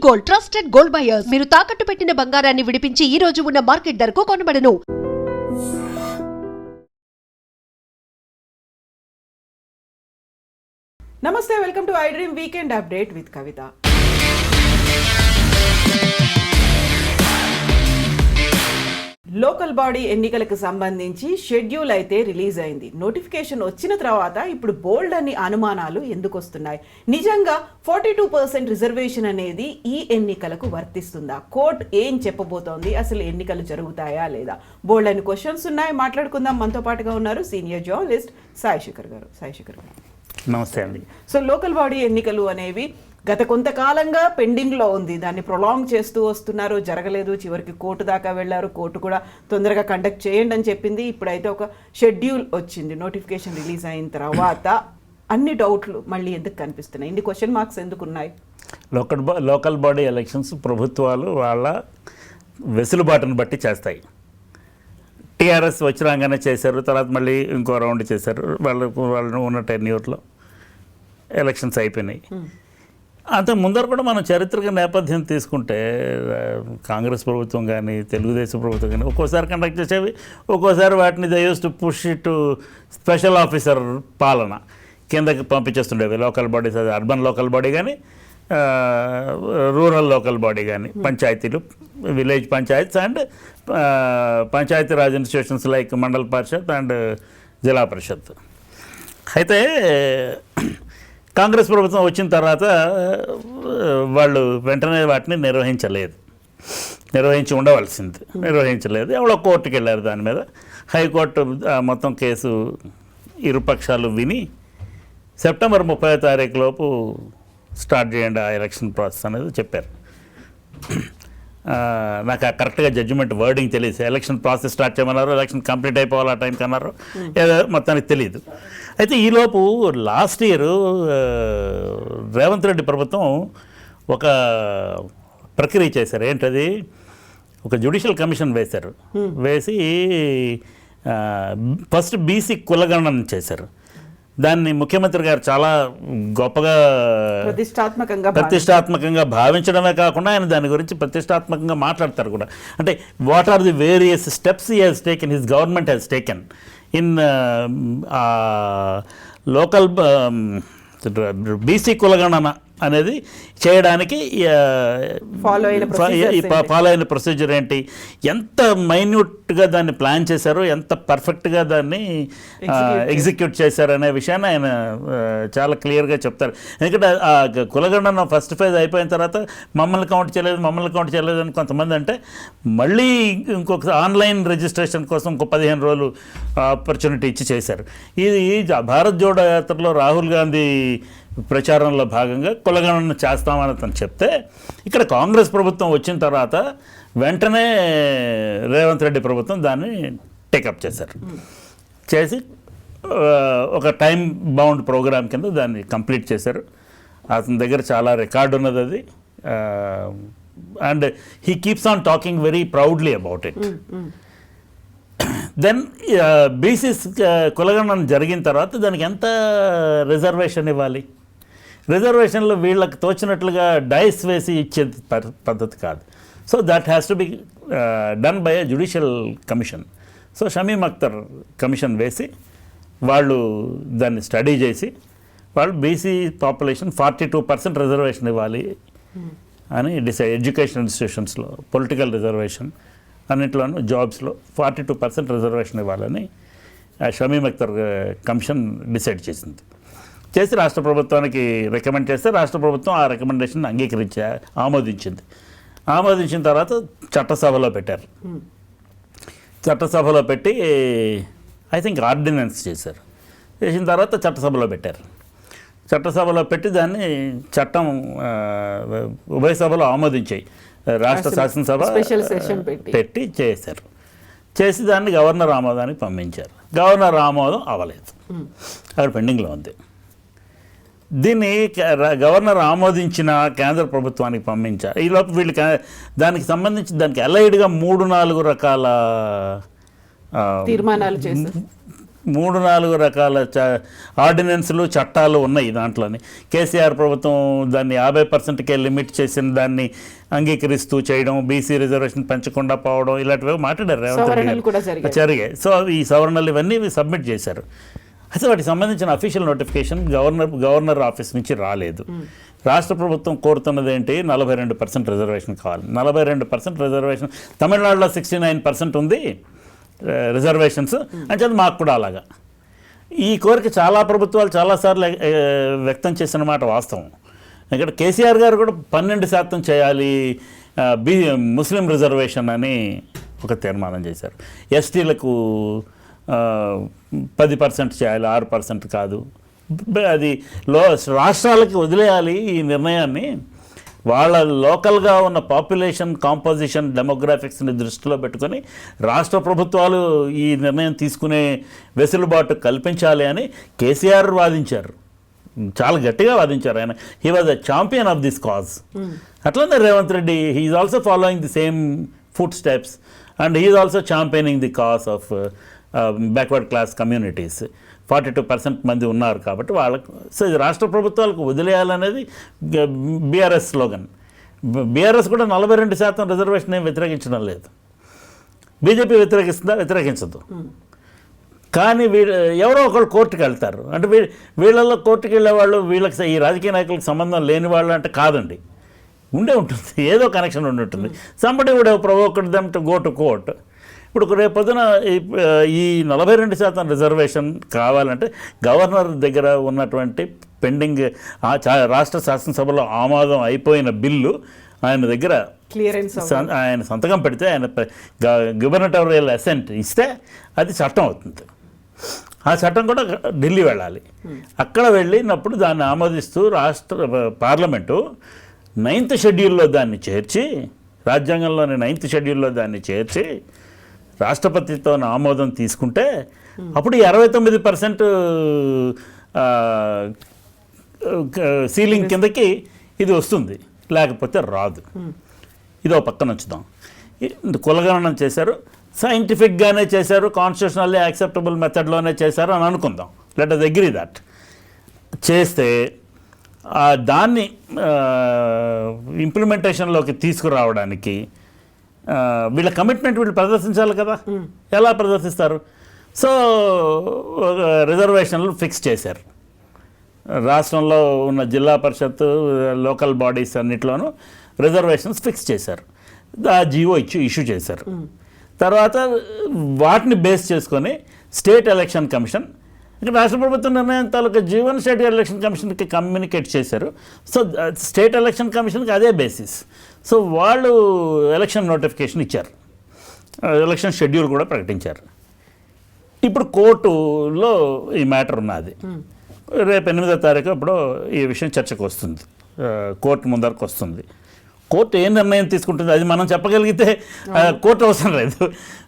Gold, trusted gold buyers. మీరు తాకట్టు పెట్టిన బంగారాన్ని విడిపించి ఈ రోజు ఉన్న మార్కెట్ ధరకు కొనబడను. నమస్తే, welcome to I dream weekend update with Kavitha. Local body ఎన్నికలకు సంబంధించి షెడ్యూల్ అయితే రిలీజ్ అయింది. నోటిఫికేషన్ వచ్చిన తర్వాత ఇప్పుడు బోల్డ్ అన్ని అనుమానాలు ఎందుకు వస్తున్నాయి? నిజంగా 42% రిజర్వేషన్ అనేది ఈ ఎన్నికలకు వర్తిస్తుందా? కోర్టు ఏం చెప్పబోతోంది? అసలు ఎన్నికలు జరుగుతాయా లేదా? బోల్డ్ అని క్వశ్చన్స్ ఉన్నాయి, మాట్లాడుకుందాం. మనతో పాటుగా ఉన్నారు సీనియర్ జర్నలిస్ట్ సాయి శేఖర్ గారు. నమస్తే అండి. సో లోకల్ బాడీ ఎన్నికలు అనేవి గత కొంతకాలంగా పెండింగ్లో ఉంది. దాన్ని ప్రొలాంగ్ చేస్తూ వస్తున్నారు, జరగలేదు. చివరికి కోర్టు దాకా వెళ్ళారు. కోర్టు కూడా తొందరగా కండక్ట్ చేయండి అని చెప్పింది. ఇప్పుడైతే ఒక షెడ్యూల్ వచ్చింది. నోటిఫికేషన్ రిలీజ్ అయిన తర్వాత అన్ని డౌట్లు మళ్ళీ ఎందుకు కనిపిస్తున్నాయి? ఇన్ని క్వశ్చన్ మార్క్స్ ఎందుకు ఉన్నాయి? లోకల్ బాడీ ఎలక్షన్స్ ప్రభుత్వాలు వాళ్ళ వెసులుబాటును బట్టి చేస్తాయి. టీఆర్ఎస్ వచ్చినాగానే చేశారు, తర్వాత మళ్ళీ ఇంకో రౌండ్ చేశారు. వాళ్ళు ఉన్న టెన్యూర్లో ఎలక్షన్స్ అయిపోయినాయి. అంత ముందర కూడా మనం చారిత్రక నేపథ్యం తీసుకుంటే కాంగ్రెస్ ప్రభుత్వం కానీ తెలుగుదేశం ప్రభుత్వం కానీ ఒక్కోసారి కండక్ట్ చేసేవి, ఒక్కోసారి వాటిని they use to push to special officer పాలన కిందకి పంపించేస్తుండేవి. లోకల్ బాడీస్, అది అర్బన్ లోకల్ బాడీ కానీ రూరల్ లోకల్ బాడీ కానీ, పంచాయతీలు, village panchayats and Panchayati Raj institutions like Mandal Parishad and Zilla Parishad. అయితే కాంగ్రెస్ ప్రభుత్వం వచ్చిన తర్వాత వాళ్ళు వెంటనే వాటిని నిర్వహించలేదు. ఎవరో కోర్టుకు వెళ్ళారు దాని మీద. హైకోర్టు మొత్తం కేసు ఇరుపక్షాలు విని సెప్టెంబర్ 30వ తారీఖు లోపు స్టార్ట్ చేయండి ఆ ఎలక్షన్ ప్రాసెస్ అనేది చెప్పారు. నాకు కరెక్ట్గా జడ్జిమెంట్ వర్డింగ్ తెలియదు. ఎలక్షన్ ప్రాసెస్ స్టార్ట్ చేయమన్నారు, ఎలక్షన్ కంప్లీట్ అయిపోవాలి ఆ టైంకి అన్నారు, ఏదో మొత్తానికి తెలియదు. అయితే ఈలోపు లాస్ట్ ఇయర్ రేవంత్ రెడ్డి ప్రభుత్వం ఒక ప్రక్రియ చేశారు. ఏంటది? ఒక జ్యుడిషియల్ కమిషన్ వేసి ఫస్ట్ బీసీ కులగణన చేశారు. దాన్ని ముఖ్యమంత్రి గారు చాలా గొప్పగా ప్రతిష్టాత్మకంగా భావించడమే కాకుండా ఆయన దాని గురించి ప్రతిష్టాత్మకంగా మాట్లాడతారు కూడా. అంటే what are the various steps he has taken, his government has taken in local BC కులగణన అనేది చేయడానికి ఫాలో అయిన ప్రొసీజర్ ఏంటి, ఎంత మైన్యూట్గా దాన్ని ప్లాన్ చేశారు, ఎంత పర్ఫెక్ట్గా దాన్ని ఎగ్జిక్యూట్ చేశారు అనే విషయాన్ని ఆయన చాలా క్లియర్గా చెప్తారు. ఎందుకంటే ఆ కులగణన ఫస్ట్ ఫేజ్ అయిపోయిన తర్వాత మమ్మల్ని కౌంట్ చేయలేదు అని కొంతమంది అంటే మళ్ళీ ఇంకొక ఆన్లైన్ రిజిస్ట్రేషన్ కోసం ఇంకో 15 రోజులు ఆపర్చునిటీ ఇచ్చి చేశారు. ఇది భారత్ జోడో యాత్రలో రాహుల్ గాంధీ ప్రచారంలో భాగంగా కులగణన చేస్తామని అతను చెప్తే, ఇక్కడ కాంగ్రెస్ ప్రభుత్వం వచ్చిన తర్వాత వెంటనే రేవంత్ రెడ్డి ప్రభుత్వం దాన్ని టేకప్ చేసి ఒక టైం బౌండ్ ప్రోగ్రామ్ కింద దాన్ని కంప్లీట్ చేశారు. అతని దగ్గర చాలా రికార్డు ఉన్నది అది. And he keeps on talking very proudly about it. Then BCs కులగణన జరిగిన తర్వాత దానికి ఎంత రిజర్వేషన్ ఇవ్వాలి? రిజర్వేషన్లు వీళ్ళకి తోచినట్లుగా డైస్ వేసి ఇచ్చే పద్ధతి కాదు. So that has to be done by a judicial commission. So Shamim Akhtar commission వేసి వాళ్ళు దాన్ని స్టడీ చేసి వాళ్ళు బీసీ పాపులేషన్ 42% రిజర్వేషన్ ఇవ్వాలి అని డిసైడ్. ఎడ్యుకేషన్ ఇన్స్టిట్యూషన్స్లో, పొలిటికల్ రిజర్వేషన్ అన్నింటిలోనూ, జాబ్స్లో 42% రిజర్వేషన్ ఇవ్వాలని షమీమ్ అఖ్తర్ కమిషన్ డిసైడ్ చేసి రాష్ట్ర ప్రభుత్వానికి రికమెండ్ చేస్తే రాష్ట్ర ప్రభుత్వం ఆ రికమెండేషన్ ఆమోదించిన తర్వాత చట్టసభలో పెట్టి ఐ థింక్ ఆర్డినెన్స్ చేసిన తర్వాత చట్టసభలో పెట్టి దాన్ని చట్టం ఉభయ సభలో ఆమోదించాయి. రాష్ట్ర శాసనసభ పెట్టి చేసి దాన్ని గవర్నర్ ఆమోదానికి పంపించారు. గవర్నర్ ఆమోదం అవ్వలేదు, అక్కడ పెండింగ్లో ఉంది. దీన్ని గవర్నర్ ఆమోదించిన కేంద్ర ప్రభుత్వానికి పంపించారు. ఈలోపు వీళ్ళు దానికి సంబంధించి దానికి అలైడ్గా 3-4 రకాల 3-4 రకాల ఆర్డినెన్స్లు చట్టాలు ఉన్నాయి దాంట్లోని. కేసీఆర్ ప్రభుత్వం దాన్ని 50%కే లిమిట్ చేసిన దాన్ని అంగీకరిస్తూ చేయడం, బీసీ రిజర్వేషన్ పెంచకుండా పోవడం, ఇలాంటివి మాట్లాడారు రేవంత్ రెడ్డి గారు. జరిగాయి. సో ఈ సవరణలు ఇవన్నీ సబ్మిట్ చేశారు. అయితే వాటికి సంబంధించిన అఫీషియల్ నోటిఫికేషన్ గవర్నర్ ఆఫీస్ నుంచి రాలేదు. రాష్ట్ర ప్రభుత్వం కోరుతున్నది ఏంటి? 42% రిజర్వేషన్ కావాలి. 42% రిజర్వేషన్. తమిళనాడులో 69% ఉంది రిజర్వేషన్స్ అని చెప్పి మాకు కూడా అలాగా. ఈ కోరిక చాలా ప్రభుత్వాలు చాలాసార్లు వ్యక్తం చేసిన మాట వాస్తవం. ఇక్కడ కేసీఆర్ గారు కూడా 12% చేయాలి ముస్లిం రిజర్వేషన్ అని ఒక తీర్మానం చేశారు. ఎస్టీలకు 10% చేయాలి, 6% కాదు. అది రాష్ట్రాలకి వదిలేయాలి ఈ నిర్ణయాన్ని. వాళ్ళ లోకల్గా ఉన్న పాపులేషన్ కాంపోజిషన్ డెమోగ్రాఫిక్స్ని దృష్టిలో పెట్టుకొని రాష్ట్ర ప్రభుత్వాలు ఈ నిర్ణయం తీసుకునే వెసులుబాటు కల్పించాలి అని కేసీఆర్ వాదించారు. చాలా గట్టిగా వాదించారు ఆయన. He was the champion of this cause. అట్లనే Revanth Reddy he is also following the same footsteps and he is also championing the cause of backward class communities. 42% మంది ఉన్నారు కాబట్టి వాళ్ళకు. సో ఇది రాష్ట్ర ప్రభుత్వాలకు వదిలేయాలనేది బీఆర్ఎస్ స్లోగన్. బీఆర్ఎస్ కూడా 42% రిజర్వేషన్ ఏం వ్యతిరేకించడం లేదు. బీజేపీ వ్యతిరేకిస్తుందా? వ్యతిరేకించదు. కానీ ఎవరో ఒకళ్ళు కోర్టుకు వెళ్తారు. అంటే వీళ్ళల్లో కోర్టుకు వెళ్ళే వాళ్ళు వీళ్ళకి ఈ రాజకీయ నాయకులకు సంబంధం లేని వాళ్ళు అంటే కాదండి, ఉండే ఉంటుంది, ఏదో కనెక్షన్ ఉండి ఉంటుంది. Somebody would have provoked them to go to court. ఇప్పుడు రేపొద్దున ఈ 42% రిజర్వేషన్ కావాలంటే గవర్నర్ దగ్గర ఉన్నటువంటి పెండింగ్ రాష్ట్ర శాసనసభలో ఆమోదం అయిపోయిన బిల్లు ఆయన దగ్గర క్లియరెన్స్ ఆయన సంతకం పెడితే, ఆయన గవర్నటోరియల్ అసెంట్ ఇస్తే అది చట్టం అవుతుంది. ఆ చట్టం కూడా ఢిల్లీ వెళ్ళాలి. అక్కడ వెళ్ళినప్పుడు దాన్ని ఆమోదిస్తూ రాష్ట్ర పార్లమెంటు 9th షెడ్యూల్లో దాన్ని చేర్చి, రాజ్యాంగంలోని 9th షెడ్యూల్లో దాన్ని చేర్చి రాష్ట్రపతితో ఆమోదం తీసుకుంటే అప్పుడు 69% సీలింగ్ కిందకి ఇది వస్తుంది, లేకపోతే రాదు. ఇది ఒక పక్కన ఉంచుదాం. కులగణన చేశారు, సైంటిఫిక్గానే చేశారు, కాన్స్టిట్యూషనల్లీ యాక్సెప్టబుల్ మెథడ్లోనే చేశారు అని అనుకుందాం. Let us agree that. చేస్తే దాన్ని ఇంప్లిమెంటేషన్లోకి తీసుకురావడానికి వీళ్ళ కమిట్మెంట్ వీళ్ళు ప్రదర్శించాలి కదా. ఎలా ప్రదర్శిస్తారు? సో రిజర్వేషన్లు ఫిక్స్ చేశారు. రాష్ట్రంలో ఉన్న జిల్లా పరిషత్, లోకల్ బాడీస్ అన్నిట్లోనూ రిజర్వేషన్స్ ఫిక్స్ చేశారు. ఆ జీవో ఇష్యూ చేశారు. తర్వాత వాటిని బేస్ చేసుకొని స్టేట్ ఎలక్షన్ కమిషన్, ఇక్కడ రాష్ట్ర ప్రభుత్వం నిర్ణయం తాలూకా జీవన్ స్టేట్ ఎలక్షన్ కమిషన్కి కమ్యూనికేట్ చేశారు. సో స్టేట్ ఎలక్షన్ కమిషన్కి అదే బేసిస్. సో వాళ్ళు ఎలక్షన్ నోటిఫికేషన్ ఇచ్చారు, ఎలక్షన్ షెడ్యూల్ కూడా ప్రకటించారు. ఇప్పుడు కోర్టులో ఈ మ్యాటర్ ఉన్నది. రేపు 8వ తారీఖు అప్పుడు ఈ విషయం చర్చకు వస్తుంది, కోర్టు ముందరకు వస్తుంది. కోర్టు ఏ నిర్ణయం తీసుకుంటుంది అది మనం చెప్పగలిగితే కోర్టు అవసరం లేదు.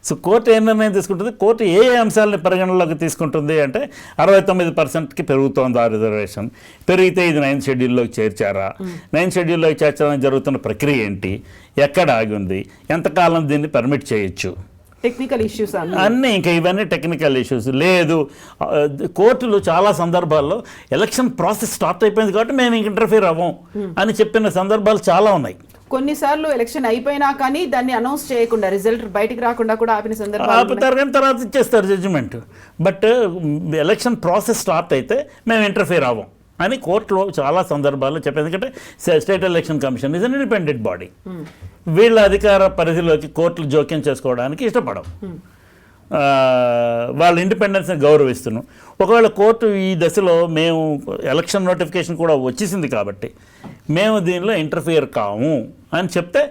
సో కోర్టు ఏ నిర్ణయం తీసుకుంటుంది, కోర్టు ఏ అంశాలని పరిగణనలోకి తీసుకుంటుంది అంటే 69%కి పెరుగుతోంది ఆ రిజర్వేషన్. పెరిగితే ఇది 9th షెడ్యూల్లోకి చేర్చారా, 9th షెడ్యూల్లోకి చేర్చడానికి జరుగుతున్న ప్రక్రియ ఏంటి, ఎక్కడ ఆగి ఉంది, ఎంతకాలం దీన్ని పర్మిట్ చేయొచ్చు, టెక్నికల్ ఇష్యూస్ అన్నీ. ఇంకా ఇవన్నీ టెక్నికల్ ఇష్యూస్. లేదు కోర్టులు చాలా సందర్భాల్లో ఎలక్షన్ ప్రాసెస్ స్టార్ట్ అయిపోయింది కాబట్టి మేము ఇంటర్ఫీర్ అవ్వం అని చెప్పిన సందర్భాలు చాలా ఉన్నాయి. కొన్నిసార్లు ఎలక్షన్ అయిపోయినా కానీ దాన్ని అనౌన్స్ చేయకుండా, రిజల్ట్ బయటికి రాకుండా కూడా ఆపిన సందర్భాలు ఆపుతారు, కానీ తర్వాత ఇచ్చేస్తారు judgement. But election process start అయితే మేము ఇంటర్ఫీర్ అవ్వం అని కోర్టులో చాలా సందర్భాల్లో చెప్పారు. ఎందుకంటే state election commission is an independent body. వీళ్ళ అధికార పరిధిలోకి కోర్టులు జోక్యం చేసుకోవడానికి ఇష్టపడవు. వాళ్ళ ఇండిపెండెన్స్ని గౌరవిస్తున్నాం. ఒకవేళ కోర్టు ఈ దశలో మేము ఎలక్షన్ నోటిఫికేషన్ కూడా వచ్చేసింది కాబట్టి మేము దీనిలో ఇంటర్ఫియర్ కాము అని చెప్తే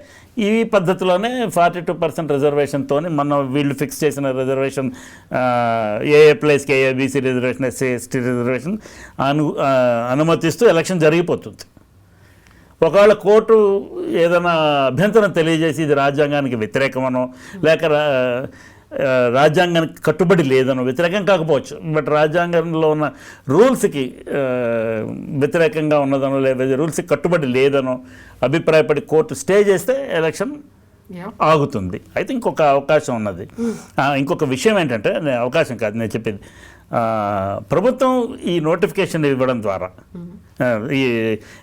ఈ పద్ధతిలోనే 42% రిజర్వేషన్తో మన వీళ్ళు ఫిక్స్ చేసిన రిజర్వేషన్ ఏ ప్లేస్కి ABC reservation, SC ST reservation అనుమతిస్తూ ఎలక్షన్ జరిగిపోతుంది. ఒకవేళ కోర్టు ఏదైనా అభ్యంతరం తెలియజేసి ఇది రాజ్యాంగానికి వ్యతిరేకమనో లేక రాజ్యాంగానికి కట్టుబడి లేదనో, వ్యతిరేకం కాకపోవచ్చు బట్ రాజ్యాంగంలో ఉన్న రూల్స్కి వ్యతిరేకంగా ఉన్నదనో లేదా రూల్స్కి కట్టుబడి లేదనో అభిప్రాయపడి కోర్టు స్టే చేస్తే ఎలక్షన్ ఆగుతుంది. అయితే ఇంకొక అవకాశం ఉన్నది. ఇంకొక విషయం ఏంటంటే, అవకాశం కాదు నేను చెప్పేది, ప్రభుత్వం ఈ నోటిఫికేషన్ ఇవ్వడం ద్వారా ఈ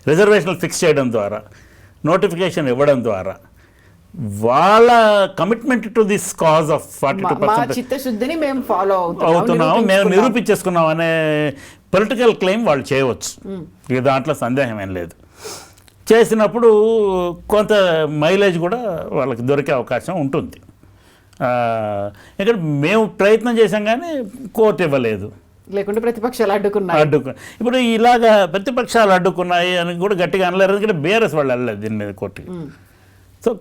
రిజర్వేషన్లు ఫిక్స్ చేయడం ద్వారా నోటిఫికేషన్ ఇవ్వడం ద్వారా వాళ్ళ commitment to this cause of 42% చిత్తశుద్ధిని మేము ఫాలో అవుతున్నాము, మేము నిరూపించేసుకున్నాం అనే పొలిటికల్ క్లెయిమ్ వాళ్ళు చేయవచ్చు. ఇక దాంట్లో సందేహం ఏం లేదు. చేసినప్పుడు కొంత మైలేజ్ కూడా వాళ్ళకి దొరికే అవకాశం ఉంటుంది. ఇక్కడ మేము ప్రయత్నం చేసాం కానీ కోర్టు ఇవ్వలేదు, లేకుంటే ప్రతిపక్షాలు అడ్డుకున్నాయి. ఇప్పుడు ఇలాగా ప్రతిపక్షాలు అడ్డుకున్నాయి అని కూడా గట్టిగా అనలేరు, ఎందుకంటే బీఆర్ఎస్ వాళ్ళు వెళ్ళలేదు దీని మీద కోర్టుకి. సో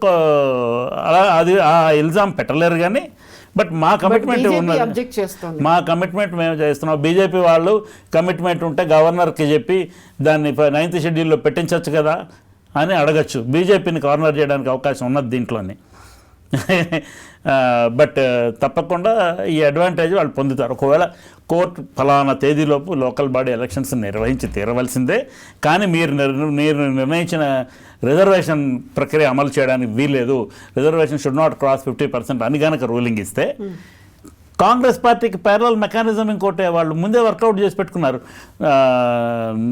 అలా అది ఆ ఇల్జామ్ పెట్టలేరు. కానీ బట్ మా కమిట్మెంట్ ఉన్నది, మా కమిట్మెంట్ మేము చేస్తున్నాం. బీజేపీ వాళ్ళు కమిట్మెంట్ ఉంటే గవర్నర్కి చెప్పి దాన్ని 9th షెడ్యూల్లో పెట్టించవచ్చు కదా అని అడగచ్చు. బీజేపీని కార్నర్ చేయడానికి అవకాశం ఉన్నది దీంట్లోని. బట్ తప్పకుండా ఈ అడ్వాంటేజ్ వాళ్ళు పొందుతారు. ఒకవేళ కోర్టు ఫలానా తేదీలోపు లోకల్ బాడీ ఎలక్షన్స్ నిర్వహించి తీరవలసిందే, కానీ మీరు నిర్ణయించిన రిజర్వేషన్ ప్రక్రియ అమలు చేయడానికి వీల్లేదు, రిజర్వేషన్ షుడ్ నాట్ క్రాస్ 50% అని కనుక రూలింగ్ ఇస్తే కాంగ్రెస్ పార్టీకి ప్యారలల్ మెకానిజం ఇంకోటి వాళ్ళు ముందే వర్కౌట్ చేసి పెట్టుకున్నారు.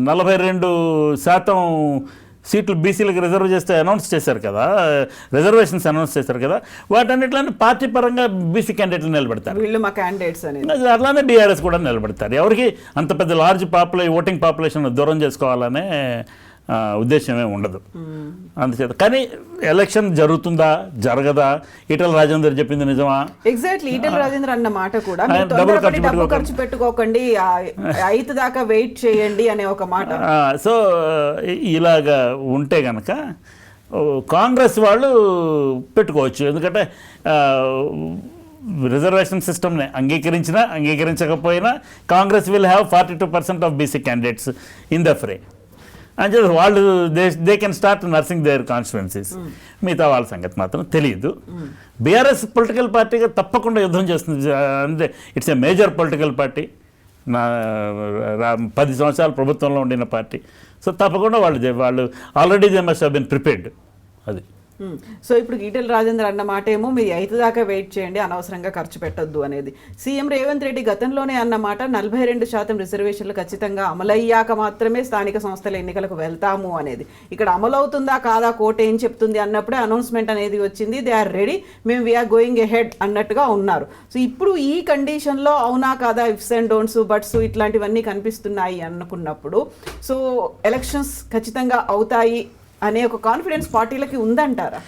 42% సీట్లు బీసీలకు రిజర్వ్ చేస్తే అనౌన్స్ చేశారు కదా, రిజర్వేషన్స్ అనౌన్స్ చేశారు కదా, వాటన్నిటిలోనే పార్టీ పరంగా బీసీ క్యాండిడేట్లు నిలబెడతారు. వీళ్ళు మా క్యాండిడేట్స్ అనేది అట్లానే బీఆర్ఎస్ కూడా నిలబెడతారు. ఎవరికి అంత పెద్ద లార్జ్ ఓటింగ్ పాపులేషన్ దూరం చేసుకోవాలనే ఉద్దేశమే ఉండదు. అందుచేత కానీ ఎలక్షన్ జరుగుతుందా జరగదా, ఈటల రాజేందర్ చెప్పింది నిజమా? ఎగ్జాక్ట్లీ, ఈటల రాజేందర్ అన్న మాట కూడా డబ్బు ఖర్చు పెట్టుకోకండి, 5 దాకా వెయిట్ చేయండి అనే ఒక మాట. సో ఇలాగా ఉంటే గనక కాంగ్రెస్ వాళ్ళు పెట్టుకోవచ్చు. ఎందుకంటే రిజర్వేషన్ సిస్టమ్ని అంగీకరించినా అంగీకరించకపోయినా Congress will have 42% of BC candidates in the fray. అని చెప్పి వాళ్ళు they can start nursing their constituencies. మిగతా వాళ్ళ సంగతి మాత్రం తెలియదు. బీఆర్ఎస్ పొలిటికల్ పార్టీగా తప్పకుండా యుద్ధం చేస్తుంది. అంటే it's a major political party, 10 సంవత్సరాలు ప్రభుత్వంలో ఉండిన పార్టీ. సో తప్పకుండా వాళ్ళు already they must have been prepared. అది సో ఇప్పుడు ఈటల రాజేందర్ అన్న మాట ఏమో మీరు 5 దాకా వెయిట్ చేయండి, అనవసరంగా ఖర్చు పెట్టొద్దు అనేది. సీఎం రేవంత్ రెడ్డి గతంలోనే అన్న మాట 42% రిజర్వేషన్లు ఖచ్చితంగా అమలయ్యాక మాత్రమే స్థానిక సంస్థల ఎన్నికలకు వెళ్తాము అనేది. ఇక్కడ అమలవుతుందా కాదా కోర్టు ఏం చెప్తుంది అన్నప్పుడే అనౌన్స్మెంట్ అనేది వచ్చింది. దే ఆర్ రెడీ, మేము వీఆర్ గోయింగ్ ఎహెడ్ అన్నట్టుగా ఉన్నారు. సో ఇప్పుడు ఈ కండిషన్లో అవునా కాదా, ఇఫ్స్ అండ్ డోంట్స్ బట్స్ ఇట్లాంటివన్నీ కనిపిస్తున్నాయి అనుకున్నప్పుడు సో ఎలక్షన్స్ ఖచ్చితంగా అవుతాయి అనే ఒక కాన్ఫిడెన్స్ పార్టీలకి ఉందంటారా?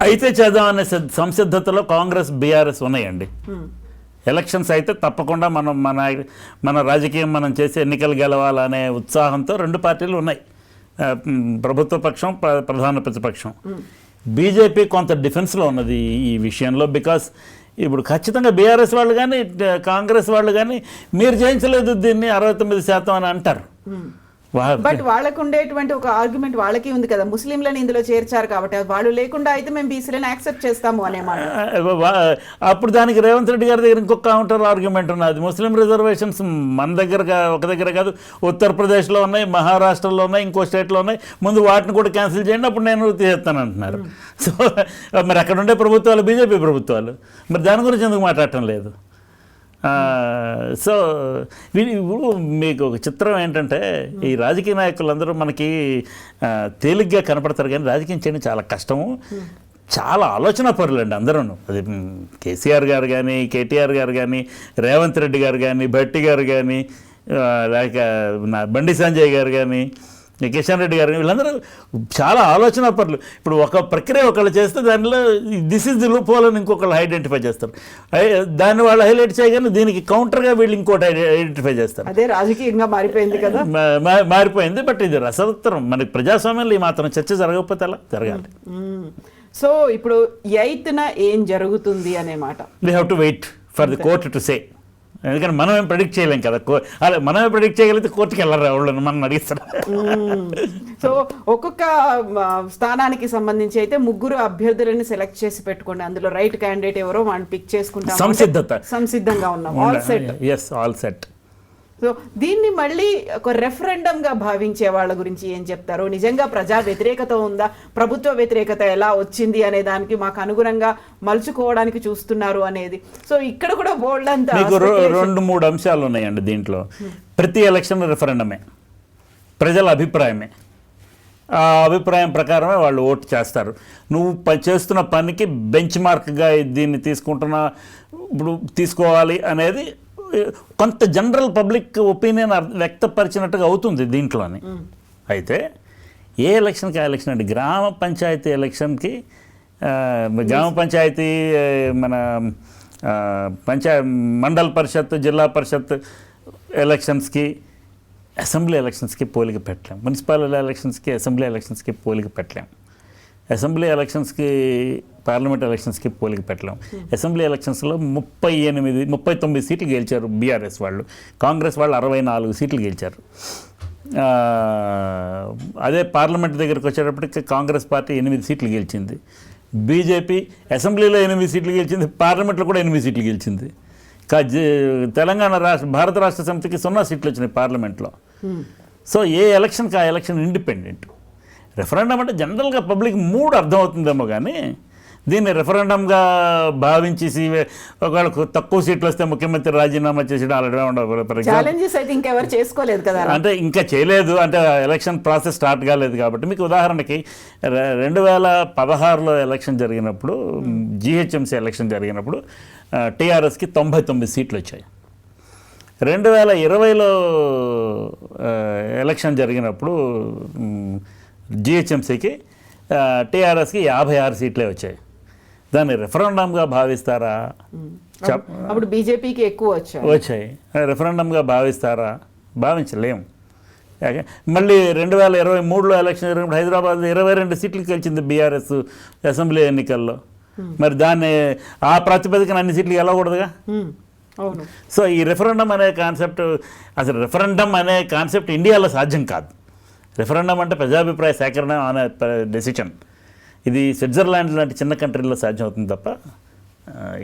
అయితే చేద్దామనే సంసిద్ధతలో కాంగ్రెస్ బీఆర్ఎస్ ఉన్నాయండి. ఎలక్షన్స్ అయితే తప్పకుండా మన రాజకీయం మనం చేసే ఎన్నికలు గెలవాలనే ఉత్సాహంతో రెండు పార్టీలు ఉన్నాయి. ప్రభుత్వ పక్షం, ప్రధాన ప్రతిపక్షం. బీజేపీ కొంత డిఫెన్స్లో ఉన్నది ఈ విషయంలో. బికాస్ ఇప్పుడు ఖచ్చితంగా బీఆర్ఎస్ వాళ్ళు కానీ కాంగ్రెస్ వాళ్ళు కానీ మీరు చేయించలేదు దీన్ని 69% అని అంటారు. బట్ వాళ్ళకు ఉండేటువంటి ఒక ఆర్గ్యుమెంట్ వాళ్ళకి ఉంది కదా, ముస్లింలను ఇందులో చేర్చారు కాబట్టి వాళ్ళు లేకుండా అయితే మేము బీసీలను యాక్సెప్ట్ చేస్తాము అనే మాట. అప్పుడు దానికి రేవంత్ రెడ్డి గారి దగ్గర ఇంకొక కౌంటర్ ఆర్గ్యుమెంట్ ఉన్నది. ముస్లిం రిజర్వేషన్స్ మన దగ్గర ఒక దగ్గర కాదు, ఉత్తరప్రదేశ్లో ఉన్నాయి, మహారాష్ట్రలో ఉన్నాయి, ఇంకో స్టేట్లో ఉన్నాయి. ముందు వాటిని కూడా క్యాన్సిల్ చేయండి, అప్పుడు నేను తీస్తాను అంటున్నారు. సో మరి అక్కడ ఉండే ప్రభుత్వాలు బీజేపీ ప్రభుత్వాలు, మరి దాని గురించి ఎందుకు మాట్లాడటం లేదు? సో ఇప్పుడు మీకు ఒక చిత్రం ఏంటంటే ఈ రాజకీయ నాయకులందరూ మనకి తేలిగ్గా కనపడతారు, కానీ రాజకీయం చేయడం చాలా కష్టము. చాలా ఆలోచన పరులండి అందరూ. అది కేసీఆర్ గారు కానీ, కేటీఆర్ గారు కానీ, రేవంత్ రెడ్డి గారు కానీ, భట్టి గారు కానీ, లేక బండి సంజయ్ గారు కానీ, కిషన్ రెడ్డి గారు, వీళ్ళందరూ చాలా ఆలోచన పరులు. ఇప్పుడు ఒక ప్రక్రియ ఒకళ్ళు చేస్తే దానిలో this is the loop whole అని ఇంకొకళ్ళు ఐడెంటిఫై చేస్తారు. దాన్ని వాళ్ళు హైలైట్ చేయగానే దీనికి కౌంటర్గా వీళ్ళు ఇంకోటి ఐడెంటిఫై చేస్తారు. అదే రాజకీయంగా మారిపోయింది కదా, మారిపోయింది. బట్ ఇది రసవత్తరం. మనకి ప్రజాస్వామ్యంలో ఈ మాత్రం చర్చ జరగకపోతే అలా జరగాలి. సో ఇప్పుడు 8న ఏం జరుగుతుంది అనే మాట we have to wait for the court to say. ఎందుకంటే మనమే ప్రెడిక్ట్ చేయలేం కదా, అలా మనమే ప్రెడిక్ట్ చేయగలిగితే కోర్టుకి వెళ్ళరు వాళ్ళని, మనం అడిగిస్తారు. సో ఒక్కొక్క స్థానానికి సంబంధించి అయితే 3 అభ్యర్థులని సెలెక్ట్ చేసి పెట్టుకోండి, అందులో రైట్ క్యాండిడేట్ ఎవరో వాడిని పిక్ చేసుకుంటాం. సంసిద్ధంగా ఉన్నాం, all set. yes, all set. So దీన్ని మళ్ళీ ఒక రెఫరెండం గా భావించే వాళ్ళ గురించి ఏం చెప్తారు? నిజంగా ప్రజా వ్యతిరేకత ఉందా, ప్రభుత్వ వ్యతిరేకత ఎలా వచ్చింది అనే దానికి మాకు అనుగుణంగా మలుచుకోవడానికి చూస్తున్నారు అనేది. సో ఇక్కడ కూడా బోల్డ్ అంతా మీకు 2-3 అంశాలు ఉన్నాయండి దీంట్లో. ప్రతి ఎలక్షన్ రెఫరెండమే, ప్రజల అభిప్రాయమే, ఆ అభిప్రాయం ప్రకారమే వాళ్ళు ఓటు చేస్తారు. నువ్వు చేస్తున్న పనికి బెంచ్ మార్క్గా దీన్ని ఇప్పుడు తీసుకోవాలి అనేది కొంత జనరల్ పబ్లిక్ ఒపీనియన్ వ్యక్తపరిచినట్టుగా అవుతుంది దీంట్లోని. అయితే ఏ ఎలక్షన్కి ఆ ఎలక్షన్ అండి, గ్రామ పంచాయతీ ఎలక్షన్కి గ్రామ పంచాయతీ మన మండల పరిషత్, జిల్లా పరిషత్ ఎలక్షన్స్కి, అసెంబ్లీ ఎలక్షన్స్కి పోలిక పెట్టలేం. మున్సిపల్ ఎలక్షన్స్కి, అసెంబ్లీ ఎలక్షన్స్కి పోలిక పెట్టలేం. అసెంబ్లీ ఎలక్షన్స్కి, పార్లమెంట్ ఎలక్షన్స్కి పోలిక పెట్టలేం. అసెంబ్లీ ఎలక్షన్స్లో 39 సీట్లు గెలిచారు బీఆర్ఎస్ వాళ్ళు, కాంగ్రెస్ వాళ్ళు 64 సీట్లు గెలిచారు. అదే పార్లమెంట్ దగ్గరికి వచ్చేటప్పటికి కాంగ్రెస్ పార్టీ 8 సీట్లు గెలిచింది, బీజేపీ అసెంబ్లీలో 8 సీట్లు గెలిచింది, పార్లమెంట్లో కూడా 8 సీట్లు గెలిచింది. తెలంగాణ భారత రాష్ట్ర సమితికి 0 సీట్లు వచ్చినాయి పార్లమెంట్లో. సో ఏ ఎలక్షన్కి ఆ ఎలక్షన్ ఇండిపెండెంట్. రెఫరెండం అంటే జనరల్గా పబ్లిక్ మూడ్ అర్థమవుతుందేమో కానీ దీన్ని రెఫరెండంగా భావించి ఒకవేళ తక్కువ సీట్లు వస్తే ముఖ్యమంత్రి రాజీనామా చేసి చేసుకోలేదు కదా, అంటే ఇంకా చేయలేదు, అంటే ఎలక్షన్ ప్రాసెస్ స్టార్ట్ కాలేదు కాబట్టి. మీకు ఉదాహరణకి 2016లో ఎలక్షన్ జరిగినప్పుడు, జిహెచ్ఎంసీ ఎలక్షన్ జరిగినప్పుడు టీఆర్ఎస్కి 99 సీట్లు వచ్చాయి. 2020లో ఎలక్షన్ జరిగినప్పుడు జిహెచ్ఎంసీకి టీఆర్ఎస్కి 56 సీట్లే వచ్చాయి. దాన్ని రెఫరెండంగా భావిస్తారా? అప్పుడు బీజేపీకి ఎక్కువ వచ్చాయి. రెఫరెండంగా భావిస్తారా? భావించలేం. మళ్ళీ 2023లో ఎలక్షన్ జరిగినప్పుడు హైదరాబాద్లో 22 సీట్లు గెలిచింది బీఆర్ఎస్ అసెంబ్లీ ఎన్నికల్లో. మరి దాన్ని ఆ ప్రాతిపదికన అన్ని సీట్లు గెలవకూడదుగా. సో ఈ రెఫరెండం అనే కాన్సెప్ట్, అసలు రెఫరెండం అనే కాన్సెప్ట్ ఇండియాలో సాధ్యం కాదు. రెఫరెండం అంటే ప్రజాభిప్రాయ సేకరణ అనే డెసిషన్. ఇది స్విట్జర్లాండ్ లాంటి చిన్న కంట్రీలో సాధ్యం అవుతుంది తప్ప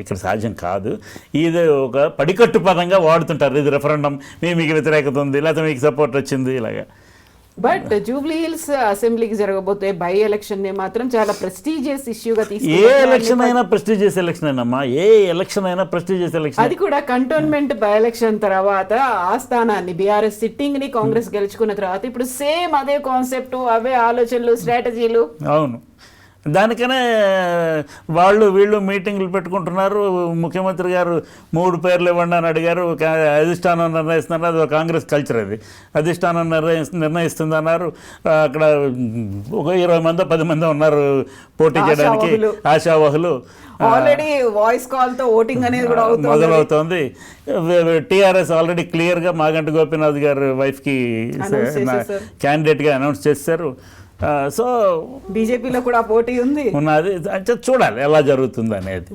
ఇక్కడ సాధ్యం కాదు. ఇది ఒక పడికట్టు పదంగా వాడుతుంటారు, ఇది రెఫరెండం, మీకు వ్యతిరేకత ఉంది, లేకపోతే మీకు సపోర్ట్ వచ్చింది, ఇలాగా. బట్ జూబ్లీ హిల్స్ అసెంబ్లీకి జరగబోతే బై ఎలక్షన్ ని మాత్రం చాలా ప్రెస్టీజియస్ ఇష్యూగా ఏ ఎలక్షన్ అయినా ప్రెస్టీజియస్ ఎలక్షన్ అయినమ్మా, ఏ ఎలక్షన్ అయినా ప్రెస్టీజియస్ ఎలక్షన్. అది కూడా కంటోన్మెంట్ బై ఎలక్షన్ తర్వాత ఆ స్థానాన్ని బీఆర్ఎస్ సిట్టింగ్ ని కాంగ్రెస్ గెలుచుకున్న తర్వాత ఇప్పుడు సేమ్ అదే కాన్సెప్ట్, అవే ఆలోచనలు, స్ట్రాటజీలు. అవును, దానికనే వీళ్ళు మీటింగ్లు పెట్టుకుంటున్నారు. ముఖ్యమంత్రి గారు 3 పేర్లు ఇవ్వండి అని అడిగారు, అధిష్టానం నిర్ణయిస్తున్నారు. అది కాంగ్రెస్ కల్చర్, అది అధిష్టానం నిర్ణయిస్తుంది అన్నారు. అక్కడ ఒక 20 మంది 10 మంది ఉన్నారు పోటీ చేయడానికి, ఆశావహులు. ఆల్రెడీ వాయిస్ కాల్ తో ఓటింగ్ అనేది కూడా మొదలవుతోంది. టీఆర్ఎస్ ఆల్రెడీ క్లియర్గా మాగంటి గోపీనాథ్ గారు వైఫ్కి క్యాండిడేట్గా అనౌన్స్ చేశారు. సో బీజేపీలో కూడా పోటీ ఉంది ఉన్నది, చూడాలి ఎలా జరుగుతుంది అనేది.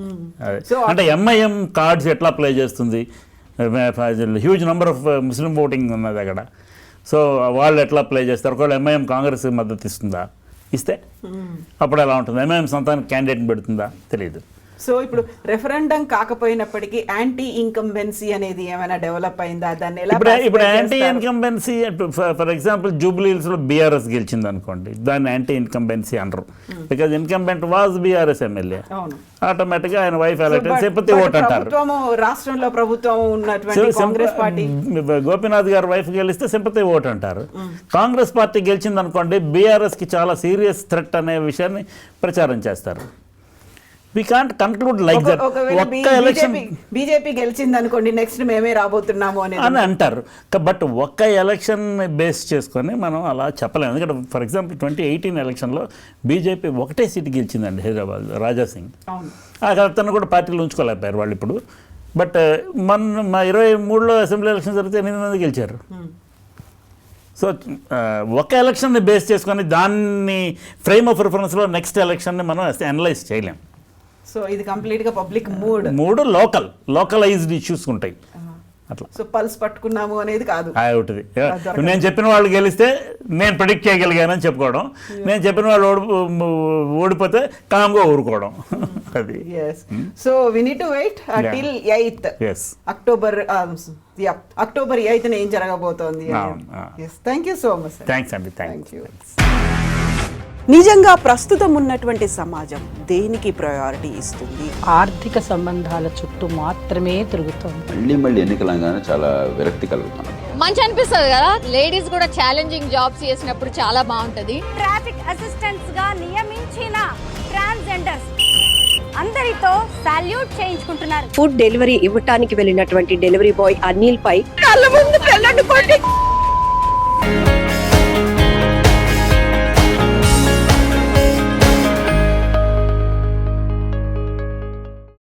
అంటే ఎంఐఎం కార్డ్స్ ఎట్లా ప్లే చేస్తుంది, huge number of Muslim voting ఉన్నది అక్కడ. సో వాళ్ళు ఎట్లా ప్లే చేస్తారు, ఒకవేళ ఎంఐఎం కాంగ్రెస్ మద్దతు ఇస్తే అప్పుడు ఎలా ఉంటుంది, ఎంఐఎం సొంతానికి క్యాండిడేట్ని పెడుతుందా తెలియదు. సో ఇప్పుడు రెఫరెండం కాకపోయినప్పటికీ యాంటీ ఇన్కంబెన్సీ అనేది ఏమైనా డెవలప్ అయిందా? దాన్ని ఇప్పుడు anti incumbency, for example Jubilee హిల్స్లో బీఆర్ఎస్ గెలిచింది అనుకోండి, దాన్ని యాంటీ ఇన్కంబెన్సీ అనరు. Because incumbent was BRS MLA, ఆటోమేటిక్గా ఆయన వైఫ్ ఎలక్ట్ సింపతి ఓట్ అంటారు. రాష్ట్రంలో ప్రభుత్వం ఉన్నటువంటి కాంగ్రెస్ పార్టీ, గోపీనాథ్ గారు వైఫ్ గెలిస్తే సింపతి ఓట్ అంటారు. కాంగ్రెస్ పార్టీ గెలిచింది అనుకోండి, బీఆర్ఎస్కి చాలా సీరియస్ థ్రెట్ అనే విషయాన్ని ప్రచారం చేస్తారు. We can't conclude like that. ఒక్క ఎలక్షన్ బీజేపీ గెలిచింది అనుకోండి, నెక్స్ట్ మేమే రాబోతున్నాము అని అంటారు. బట్ ఒక్క ఎలక్షన్ బేస్ చేసుకొని మనం అలా చెప్పలేము. ఎందుకంటే ఫర్ ఎగ్జాంపుల్ 2018 ఎలక్షన్లో బీజేపీ 1 సీటు గెలిచిందండి హైదరాబాద్, రాజాసింగ్. అతను కూడా పార్టీలో ఉంచుకోలేకపోయారు వాళ్ళు ఇప్పుడు. బట్ మా 23లో అసెంబ్లీ ఎలక్షన్ జరిగితే 8 మంది గెలిచారు. సో ఒక ఎలక్షన్ని బేస్ చేసుకొని దాన్ని ఫ్రేమ్ ఆఫ్ రిఫరెన్స్లో నెక్స్ట్ ఎలక్షన్ని మనం అనలైజ్ చేయలేం. సో ఇది కంప్లీట్గా పబ్లిక్ మూడ్ లోకలైజ్డ్ ఇష్యూస్ ఉంటాయి. అట్లా సో పల్స్ పట్టుకున్నాము అనేది కాదు. ఒకటిది నేను చెప్పిన వాళ్ళు గెలిస్తే నేను ప్రిడిక్ట్ చేయగలిగానని చెప్పుకోవడం, నేను చెప్పిన వాళ్ళు ఓడిపోతే కామ్గా ఊరుకోవడం. అది so we need to wait till 8th October. October 8th ఏం జరగబోతోంది. Thank you so much. Thanks అండి. Thank you. నిజంగా ప్రస్తుతం ఉన్నటువంటి సమాజం దేనికి ప్రయారిటీ ఇస్తుంది? ఆర్థిక సంబంధాల చుట్టూ మాత్రమే తిరుగుతోంది. మళ్ళీ ఎన్నికలంగానే చాలా విరక్తి కలుగుతాను. మంచి అనిపిస్తుంది కదా, లేడీస్ కూడా ఛాలెంజింగ్ జాబ్స్ చేసినప్పుడు చాలా బాగుంటది. ట్రాఫిక్ అసిస్టెంట్స్ గా నియమించిన ట్రాన్స్జెండర్స్ అందరితో సాల్యూట్ చేయించుకుంటున్నారు. ఫుడ్ డెలివరీ ఇవ్వటానికి వెళ్ళినటువంటి డెలివరీ బాయ్ అనిల్ పై కళ్ళ ముందు పెళ్ళండి కొట్టి